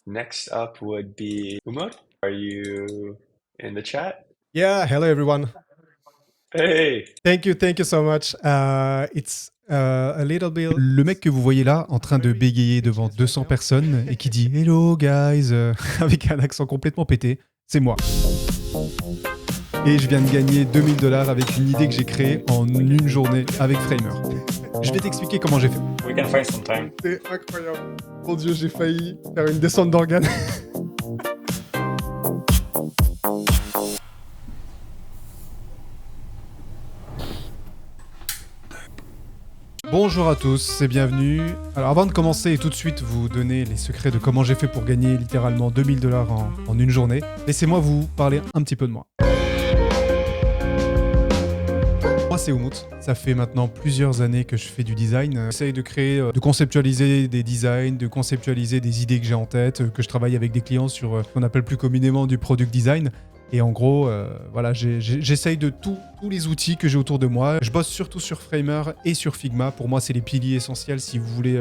Next up would be Umar. Are you in the chat? Yeah, hello everyone. Hey! Thank you so much. It's a little bit... Le mec que vous voyez là, en train de bégayer devant 200 personnes et qui dit « Hello guys » avec un accent complètement pété, c'est moi. Et je viens de gagner $2000 avec une idée que j'ai créée en une journée avec Framer. Je vais t'expliquer comment j'ai fait. We can find some time. C'est incroyable. Mon Dieu, j'ai failli faire une descente d'organes. Bonjour à tous et bienvenue. Alors avant de commencer et tout de suite vous donner les secrets de comment j'ai fait pour gagner littéralement $2000 en une journée, laissez-moi vous parler un petit peu de moi. Moi c'est Umut, ça fait maintenant plusieurs années que je fais du design. J'essaye de créer, de conceptualiser des designs, de conceptualiser des idées que j'ai en tête, que je travaille avec des clients sur ce qu'on appelle plus communément du product design. Et en gros, voilà, j'essaye de tous les outils que j'ai autour de moi. Je bosse surtout sur Framer et sur Figma. Pour moi, c'est les piliers essentiels si vous voulez...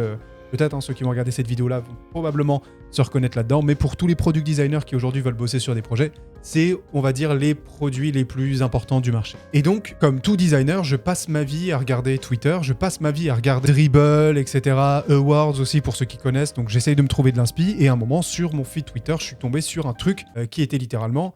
peut-être ceux qui vont regarder cette vidéo-là vont probablement se reconnaître là-dedans. Mais pour tous les product designers qui aujourd'hui veulent bosser sur des projets, c'est, on va dire, les produits les plus importants du marché. Et donc, comme tout designer, je passe ma vie à regarder Twitter, je passe ma vie à regarder Dribbble, etc. Awards aussi pour ceux qui connaissent. Donc j'essaye de me trouver de l'inspi. Et à un moment, sur mon feed Twitter, je suis tombé sur un truc qui était littéralement...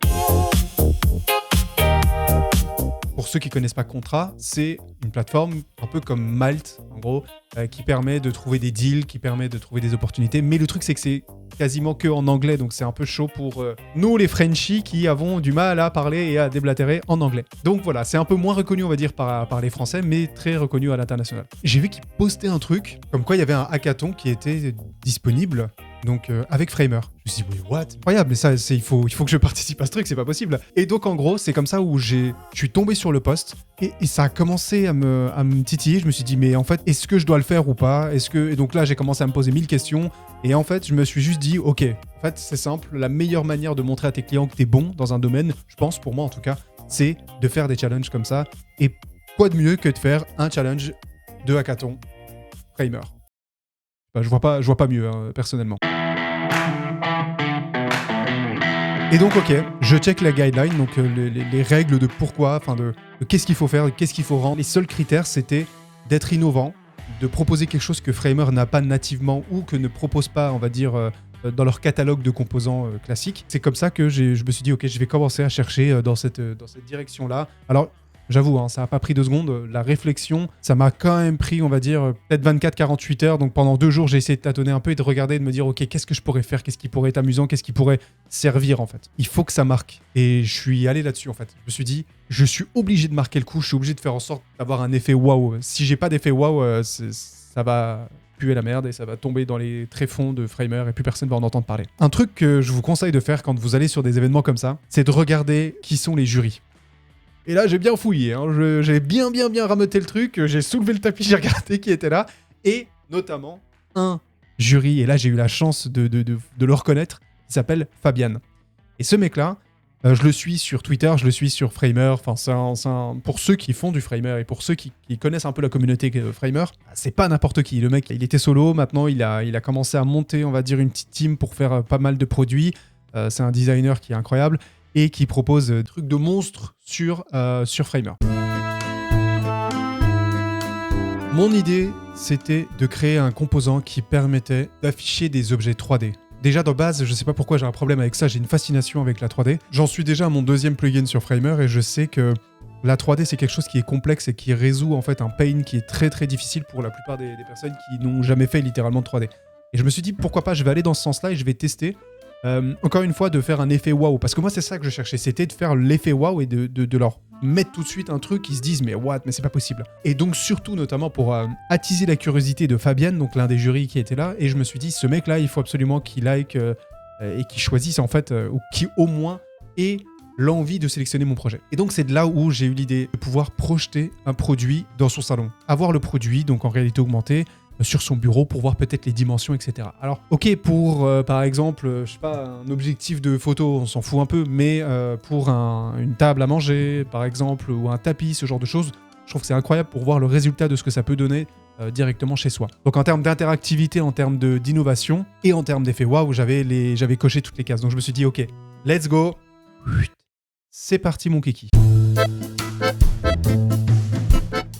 Pour ceux qui ne connaissent pas Contra, c'est une plateforme un peu comme Malt, en gros, qui permet de trouver des deals, qui permet de trouver des opportunités. Mais le truc, c'est que c'est quasiment que en anglais, donc c'est un peu chaud pour nous, les Frenchies, qui avons du mal à parler et à déblatérer en anglais. Donc voilà, c'est un peu moins reconnu, on va dire, par les Français, mais très reconnu à l'international. J'ai vu qu'ils postaient un truc, comme quoi il y avait un hackathon qui était disponible, donc avec Framer. Je me suis dit, what? Incroyable, mais ça, il faut que je participe à ce truc, c'est pas possible. Et donc en gros, c'est comme ça où je suis tombé sur le post et ça a commencé à me titiller. Je me suis dit, mais en fait, est-ce que je dois le faire ou pas? Et donc là, j'ai commencé à me poser 1000 questions. Et en fait, je me suis juste dit, ok, en fait, c'est simple. La meilleure manière de montrer à tes clients que t'es bon dans un domaine, je pense, pour moi en tout cas, c'est de faire des challenges comme ça. Et quoi de mieux que de faire un challenge de hackathon Framer? Je vois pas mieux, hein, personnellement. Et donc, ok, je check la guideline, donc les règles de pourquoi, enfin de qu'est-ce qu'il faut faire, qu'est-ce qu'il faut rendre. Les seuls critères, c'était d'être innovant, de proposer quelque chose que Framer n'a pas nativement ou que ne propose pas, on va dire, dans leur catalogue de composants classiques. C'est comme ça que je me suis dit, ok, je vais commencer à chercher dans cette direction-là. Alors, j'avoue, hein, ça n'a pas pris 2 secondes. La réflexion, ça m'a quand même pris, on va dire, peut-être 24-48 heures. Donc pendant 2 jours, j'ai essayé de tâtonner un peu et de regarder et de me dire, ok, qu'est-ce que je pourrais faire? Qu'est-ce qui pourrait être amusant? Qu'est-ce qui pourrait servir, en fait? Il faut que ça marque. Et je suis allé là-dessus, en fait. Je me suis dit, je suis obligé de marquer le coup. Je suis obligé de faire en sorte d'avoir un effet waouh. Si j'ai pas d'effet waouh, ça va puer la merde et ça va tomber dans les tréfonds de Framer et plus personne va en entendre parler. Un truc que je vous conseille de faire quand vous allez sur des événements comme ça, c'est de regarder qui sont les jurys. Et là, j'ai bien fouillé, hein. J'ai bien rameuté le truc, j'ai soulevé le tapis, j'ai regardé qui était là, et notamment un jury, et là j'ai eu la chance de le reconnaître, qui s'appelle Fabian. Et ce mec-là, je le suis sur Twitter, je le suis sur Framer, enfin pour ceux qui font du Framer et pour ceux qui connaissent un peu la communauté Framer, c'est pas n'importe qui. Le mec, il était solo, maintenant il a commencé à monter, on va dire, une petite team pour faire pas mal de produits. C'est un designer qui est incroyable et qui propose des trucs de monstres sur Framer. Mon idée, c'était de créer un composant qui permettait d'afficher des objets 3D. Déjà, de base, je sais pas pourquoi j'ai un problème avec ça, j'ai une fascination avec la 3D. J'en suis déjà à mon 2e plugin sur Framer et je sais que la 3D, c'est quelque chose qui est complexe et qui résout en fait un pain qui est très très difficile pour la plupart des personnes qui n'ont jamais fait littéralement de 3D. Et je me suis dit, pourquoi pas, je vais aller dans ce sens-là et je vais tester. Encore une fois, de faire un effet waouh. Parce que moi, c'est ça que je cherchais. C'était de faire l'effet waouh et de leur mettre tout de suite un truc qui se disent mais what, mais c'est pas possible. Et donc, surtout, notamment pour attiser la curiosité de Fabian, donc l'un des jurys qui était là. Et je me suis dit, ce mec-là, il faut absolument qu'il like et qu'il choisisse, en fait, ou qu'il au moins ait l'envie de sélectionner mon projet. Et donc, c'est de là où j'ai eu l'idée de pouvoir projeter un produit dans son salon. Avoir le produit, donc en réalité augmentée, sur son bureau pour voir peut-être les dimensions, etc. Alors, ok, pour, par exemple, je sais pas, un objectif de photo, on s'en fout un peu, mais pour une table à manger, par exemple, ou un tapis, ce genre de choses, je trouve que c'est incroyable pour voir le résultat de ce que ça peut donner directement chez soi. Donc en termes d'interactivité, en termes d'innovation et en termes d'effet waouh, j'avais coché toutes les cases. Donc je me suis dit, ok, let's go. C'est parti mon kiki.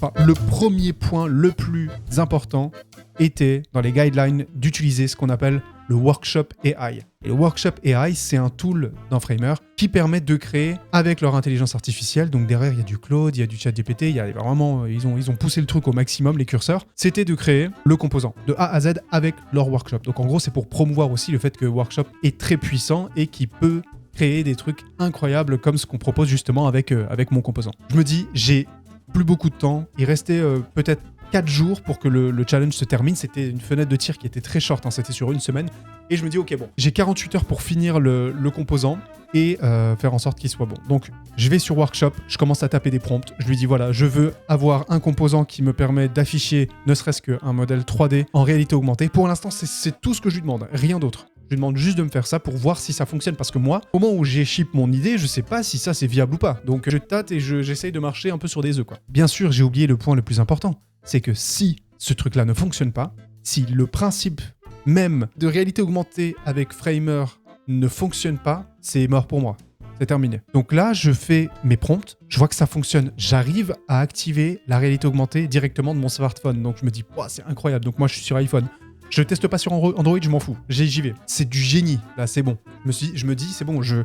Enfin, le premier point le plus important était dans les guidelines d'utiliser ce qu'on appelle le Workshop AI. Et le Workshop AI, c'est un tool dans Framer qui permet de créer avec leur intelligence artificielle. Donc derrière, il y a du Claude, il y a du ChatGPT, il y a vraiment, ils ont poussé le truc au maximum, les curseurs. C'était de créer le composant de A à Z avec leur Workshop. Donc en gros, c'est pour promouvoir aussi le fait que Workshop est très puissant et qui peut créer des trucs incroyables comme ce qu'on propose justement avec mon composant. Je me dis, j'ai plus beaucoup de temps. Il restait peut-être 4 jours pour que le challenge se termine. C'était une fenêtre de tir qui était très short, hein, c'était sur une semaine. Et je me dis, ok, bon, j'ai 48 heures pour finir le composant et faire en sorte qu'il soit bon. Donc, je vais sur Workshop, je commence à taper des prompts. Je lui dis, voilà, je veux avoir un composant qui me permet d'afficher ne serait-ce qu'un modèle 3D en réalité augmentée. Pour l'instant, c'est tout ce que je lui demande, rien d'autre. Je lui demande juste de me faire ça pour voir si ça fonctionne. Parce que moi, au moment où j'ai ship mon idée, je sais pas si ça c'est viable ou pas. Donc je tâte et j'essaye de marcher un peu sur des œufs, quoi. Bien sûr, j'ai oublié le point le plus important. C'est que si ce truc-là ne fonctionne pas, si le principe même de réalité augmentée avec Framer ne fonctionne pas, c'est mort pour moi. C'est terminé. Donc là, je fais mes prompts, je vois que ça fonctionne. J'arrive à activer la réalité augmentée directement de mon smartphone. Donc je me dis, wow, c'est incroyable. Donc moi, je suis sur iPhone. Je teste pas sur Android, je m'en fous. J'y vais. C'est du génie, là, c'est bon. Je me dis, c'est bon, je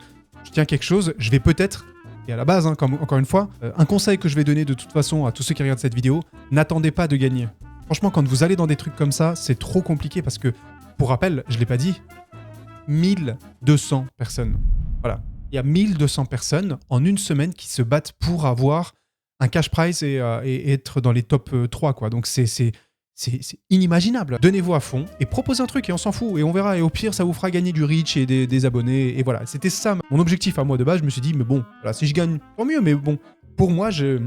tiens quelque chose, je vais peut-être, et à la base, hein, comme, encore une fois, un conseil que je vais donner de toute façon à tous ceux qui regardent cette vidéo, n'attendez pas de gagner. Franchement, quand vous allez dans des trucs comme ça, c'est trop compliqué parce que, pour rappel, je l'ai pas dit, 1200 personnes. Voilà. Il y a 1200 personnes en une semaine qui se battent pour avoir un cash prize et être dans les top 3, quoi. Donc c'est inimaginable. Donnez-vous à fond et proposez un truc et on s'en fout et on verra. Et au pire, ça vous fera gagner du reach et des abonnés. Et voilà, c'était ça mon objectif à moi de base. Je me suis dit, mais bon, voilà, si je gagne, tant mieux. Mais bon, pour moi, je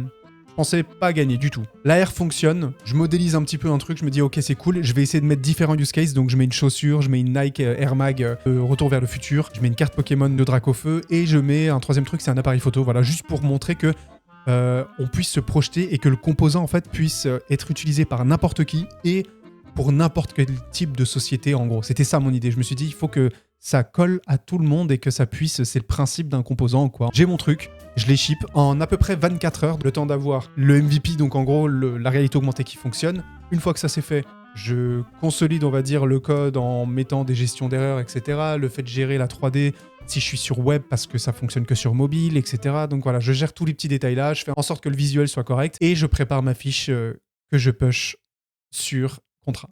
pensais pas gagner du tout. L'AR fonctionne. Je modélise un petit peu un truc. Je me dis, ok, c'est cool. Je vais essayer de mettre différents use cases. Donc, je mets une chaussure, je mets une Nike Air Mag Retour vers le futur. Je mets une carte Pokémon de Dracofeu et je mets un troisième truc, c'est un appareil photo. Voilà, juste pour montrer que on puisse se projeter et que le composant en fait puisse être utilisé par n'importe qui et pour n'importe quel type de société en gros. C'était ça mon idée. Je me suis dit il faut que ça colle à tout le monde et que ça puisse, c'est le principe d'un composant quoi. J'ai mon truc, je les ship en à peu près 24 heures, le temps d'avoir le MVP, donc en gros la réalité augmentée qui fonctionne. Une fois que ça c'est fait, je consolide on va dire le code en mettant des gestions d'erreurs, etc. Le fait de gérer la 3D si je suis sur web parce que ça fonctionne que sur mobile, etc. Donc voilà, je gère tous les petits détails là, je fais en sorte que le visuel soit correct et je prépare ma fiche que je push sur contrat.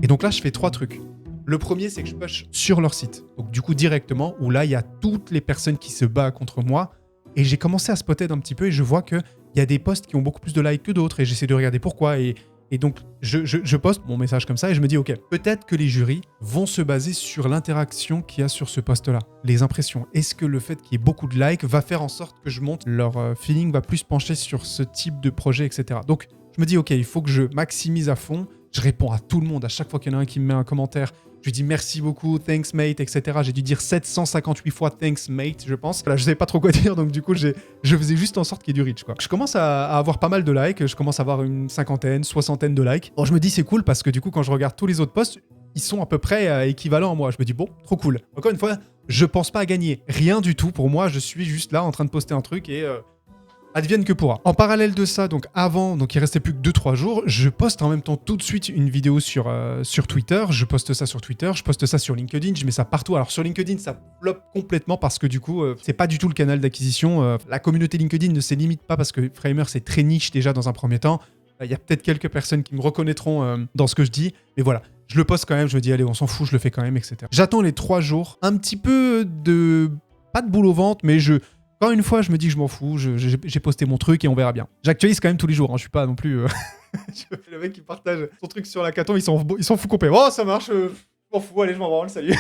Et donc là, je fais 3 trucs. Le premier, c'est que je push sur leur site. Donc du coup, directement, où là, il y a toutes les personnes qui se battent contre moi. Et j'ai commencé à spotter un petit peu et je vois qu'il y a des posts qui ont beaucoup plus de likes que d'autres et j'essaie de regarder pourquoi. Et donc, je poste mon message comme ça et je me dis, ok, peut-être que les jurys vont se baser sur l'interaction qu'il y a sur ce post-là. Les impressions. Est-ce que le fait qu'il y ait beaucoup de likes va faire en sorte que je monte leur feeling va plus pencher sur ce type de projet, etc. Donc, je me dis, ok, il faut que je maximise à fond. Je réponds à tout le monde. À chaque fois qu'il y en a un qui me met un commentaire, je lui dis merci beaucoup, thanks mate, etc. J'ai dû dire 758 fois thanks mate, je pense. Là, je savais pas trop quoi dire, donc du coup, je faisais juste en sorte qu'il y ait du reach, quoi. Je commence à avoir pas mal de likes, je commence à avoir une cinquantaine, soixantaine de likes. Bon, je me dis c'est cool parce que du coup, quand je regarde tous les autres posts, ils sont à peu près équivalents à moi. Je me dis bon, trop cool. Encore une fois, je pense pas à gagner. Rien du tout pour moi, je suis juste là en train de poster un truc et advienne que pourra. En parallèle de ça, donc avant, donc il restait plus que 2-3 jours, je poste en même temps tout de suite une vidéo sur Twitter, je poste ça sur Twitter, je poste ça sur LinkedIn, je mets ça partout. Alors sur LinkedIn, ça floppe complètement parce que du coup, c'est pas du tout le canal d'acquisition. La communauté LinkedIn ne se limite pas parce que Framer, c'est très niche déjà dans un premier temps. Il y a peut-être quelques personnes qui me reconnaîtront dans ce que je dis, mais voilà. Je le poste quand même, je me dis allez, on s'en fout, je le fais quand même, etc. J'attends les 3 jours, un petit peu de... pas de boule au ventre, mais Encore une fois, je me dis que je m'en fous, j'ai posté mon truc et on verra bien. J'actualise quand même tous les jours, hein, je suis pas non plus... Le mec qui partage son truc sur l'hackathon, il s'en fout complet. Oh, ça marche, je m'en fous, allez, je m'en branle, salut.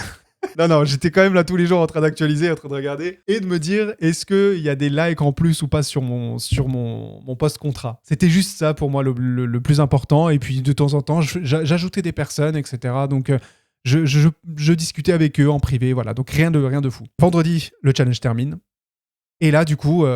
Non, j'étais quand même là tous les jours en train d'actualiser, en train de regarder et de me dire est-ce qu'il y a des likes en plus ou pas sur mon post contrat. C'était juste ça pour moi le plus important. Et puis de temps en temps, j'ajoutais des personnes, etc. Donc je discutais avec eux en privé, voilà. Donc rien de fou. Vendredi, le challenge termine. Et là, du coup...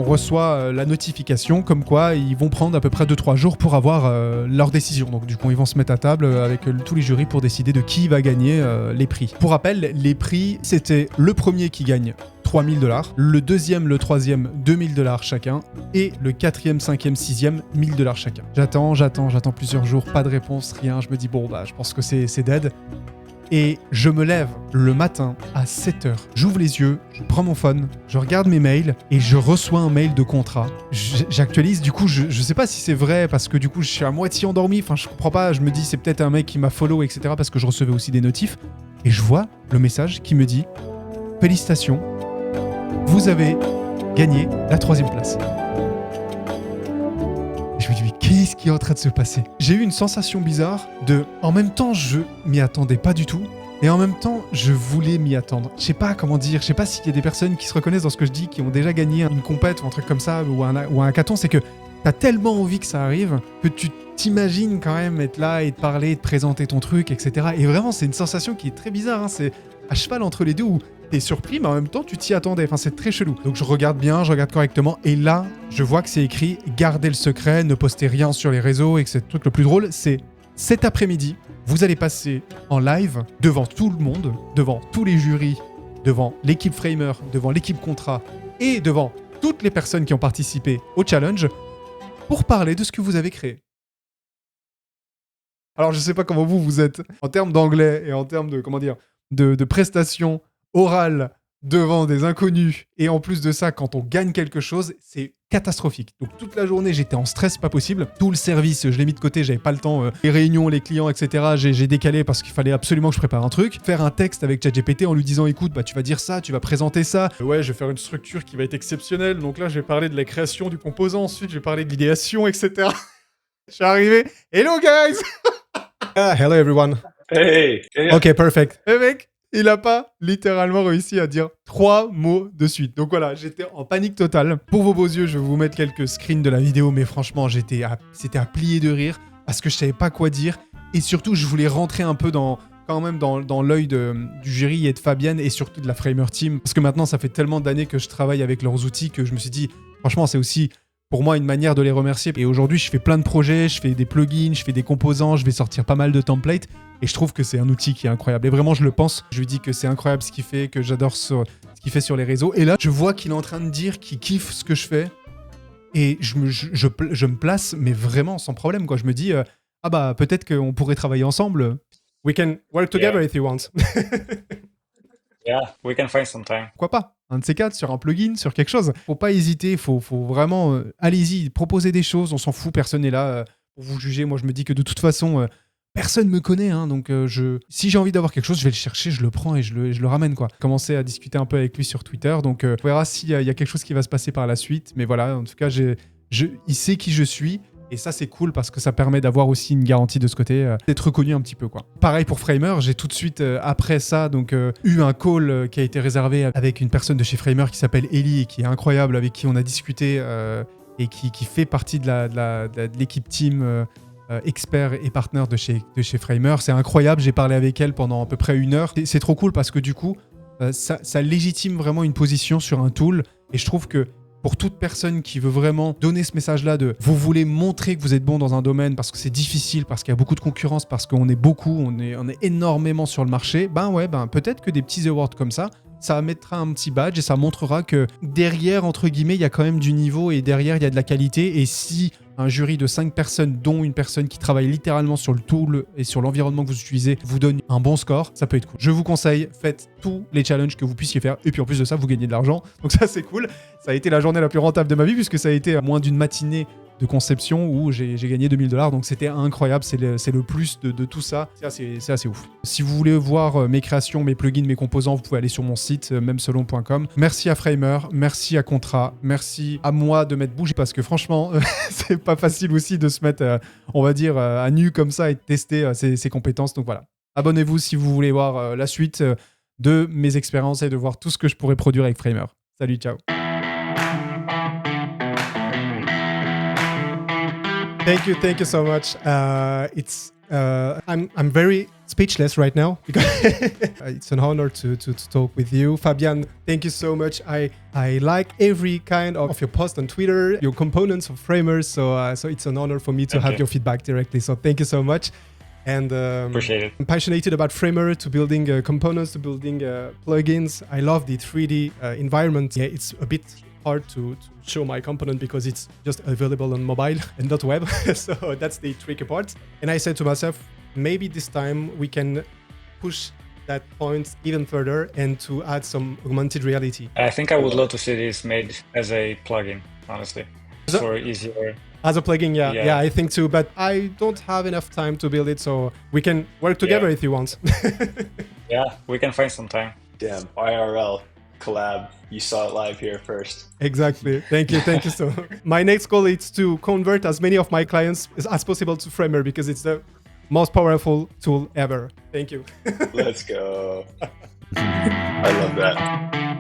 on reçoit la notification comme quoi ils vont prendre à peu près 2-3 jours pour avoir leur décision. Donc du coup, ils vont se mettre à table avec tous les jurys pour décider de qui va gagner les prix. Pour rappel, les prix, c'était le premier qui gagne 3 000 $, le deuxième, le troisième, 2 000 $ chacun, et le quatrième, cinquième, sixième, 1 000 $ chacun. J'attends plusieurs jours, pas de réponse, rien. Je me dis, bon, bah, je pense que c'est dead. Et je me lève le matin à 7h. J'ouvre les yeux, je prends mon phone, je regarde mes mails et je reçois un mail de contrat. J'actualise, du coup, je sais pas si c'est vrai parce que du coup, je suis à moitié endormi. Enfin, je comprends pas. Je me dis, c'est peut-être un mec qui m'a follow, etc. parce que je recevais aussi des notifs. Et je vois le message qui me dit, félicitations, vous avez gagné la 3e place. Je me dis, mais qu'est-ce qui est en train de se passer? J'ai eu une sensation bizarre de... En même temps, je m'y attendais pas du tout. Et en même temps, je voulais m'y attendre. Je sais pas comment dire. Je sais pas s'il y a des personnes qui se reconnaissent dans ce que je dis, qui ont déjà gagné une compète ou un truc comme ça, ou un hackathon. C'est que t'as tellement envie que ça arrive que tu t'imagines quand même être là et te parler, de présenter ton truc, etc. Et vraiment, c'est une sensation qui est très bizarre. Hein. C'est à cheval entre les deux où... t'es surpris, mais en même temps, tu t'y attendais. Enfin, c'est très chelou. Donc, je regarde bien, je regarde correctement. Et là, je vois que c'est écrit « Gardez le secret, ne postez rien sur les réseaux. » Et que c'est le truc le plus drôle, c'est cet après-midi, vous allez passer en live devant tout le monde, devant tous les jurys, devant l'équipe Framer, devant l'équipe Contrat et devant toutes les personnes qui ont participé au challenge pour parler de ce que vous avez créé. Alors, je sais pas comment vous êtes en termes d'anglais et en termes de, comment dire, de prestations orale devant des inconnus, et en plus de ça, quand on gagne quelque chose, c'est catastrophique. Donc toute la journée, j'étais en stress pas possible. Tout le service, je l'ai mis de côté, j'avais pas le temps. Les réunions, les clients, etc., j'ai décalé parce qu'il fallait absolument que je prépare un truc. Faire un texte avec ChatGPT en lui disant, écoute, bah tu vas dire ça, tu vas présenter ça. Ouais, je vais faire une structure qui va être exceptionnelle. Donc là, je vais parler de la création du composant, ensuite je vais parler de l'idéation, etc. Je suis arrivé. Hello guys. Hello everyone. Hey, Ok, perfect. Le mec, il a pas littéralement réussi à dire 3 mots de suite. Donc voilà, j'étais en panique totale. Pour vos beaux yeux, je vais vous mettre quelques screens de la vidéo, mais franchement, c'était à plier de rire parce que je savais pas quoi dire. Et surtout, je voulais rentrer un peu quand même dans l'œil du jury et de Fabienne et surtout de la Framer Team. Parce que maintenant, ça fait tellement d'années que je travaille avec leurs outils que je me suis dit, franchement, c'est aussi pour moi une manière de les remercier. Et aujourd'hui, je fais plein de projets, je fais des plugins, je fais des composants, je vais sortir pas mal de templates. Et je trouve que c'est un outil qui est incroyable. Et vraiment, je le pense. Je lui dis que c'est incroyable ce qu'il fait, que j'adore ce qu'il fait sur les réseaux. Et là, je vois qu'il est en train de dire qu'il kiffe ce que je fais. Et je me place, mais vraiment sans problème, quoi. Je me dis, ah bah, peut-être qu'on pourrait travailler ensemble. We can work together if you want. Yeah, we can find some time. Pourquoi pas? Un de ces quatre, sur un plugin, sur quelque chose. Faut pas hésiter, faut vraiment... allez-y, proposez des choses, on s'en fout, personne n'est là pour vous juger. Moi, je me dis que de toute façon... personne me connaît, hein, donc si j'ai envie d'avoir quelque chose, je vais le chercher, je le prends et je le ramène, quoi. Commencer à discuter un peu avec lui sur Twitter, donc on verra s'il y a quelque chose qui va se passer par la suite. Mais voilà, en tout cas, il sait qui je suis, et ça, c'est cool parce que ça permet d'avoir aussi une garantie de ce côté, d'être reconnu un petit peu, quoi. Pareil pour Framer, j'ai tout de suite, après ça, donc eu un call qui a été réservé avec une personne de chez Framer qui s'appelle Ellie et qui est incroyable, avec qui on a discuté et qui fait partie de l'équipe team... expert et partenaire de chez Framer. C'est incroyable, j'ai parlé avec elle pendant à peu près 1 heure. C'est trop cool parce que du coup, ça légitime vraiment une position sur un tool, et je trouve que pour toute personne qui veut vraiment donner ce message-là de vous voulez montrer que vous êtes bon dans un domaine parce que c'est difficile, parce qu'il y a beaucoup de concurrence, parce qu'on est beaucoup, on est énormément sur le marché, peut-être que des petits awards comme ça mettra un petit badge et ça montrera que derrière, entre guillemets, il y a quand même du niveau et derrière, il y a de la qualité. Et si un jury de 5 personnes, dont une personne qui travaille littéralement sur le tool et sur l'environnement que vous utilisez, vous donne un bon score, ça peut être cool. Je vous conseille, faites tous les challenges que vous puissiez faire. Et puis en plus de ça, vous gagnez de l'argent. Donc ça, c'est cool. Ça a été la journée la plus rentable de ma vie puisque ça a été à moins d'une matinée de conception où j'ai gagné 2 000 $. Donc c'était incroyable. C'est le plus de tout ça. C'est assez ouf. Si vous voulez voir mes créations, mes plugins, mes composants, vous pouvez aller sur mon site, memselon.com. Merci à Framer, merci à Contrat, merci à moi de m'être bougé parce que franchement, c'est pas facile aussi de se mettre, on va dire, à nu comme ça et de tester ses compétences. Donc voilà. Abonnez-vous si vous voulez voir la suite de mes expériences et de voir tout ce que je pourrais produire avec Framer. Salut, ciao. Thank you so much. It's I'm very speechless right now because it's an honor to talk with you, Fabian. Thank you so much. I like every kind of your post on Twitter, your components of Framers. So it's an honor for me to have your feedback directly. So thank you so much. And appreciate it. I'm passionate about Framer, to building components, to building plugins. I love the 3D environment. Yeah, it's a bit hard to show my component because it's just available on mobile and not web. So that's the tricky part. And I said to myself, maybe this time we can push that point even further and to add some augmented reality. I think I would love to see this made as a plugin, honestly, for easier. As a plugin, yeah, I think too. But I don't have enough time to build it, so we can work together if you want. Yeah, we can find some time. Damn, IRL collab. You saw it live here first. Exactly. Thank you so much. My next goal is to convert as many of my clients as possible to Framer because it's the most powerful tool ever. Thank you. Let's go. I love that.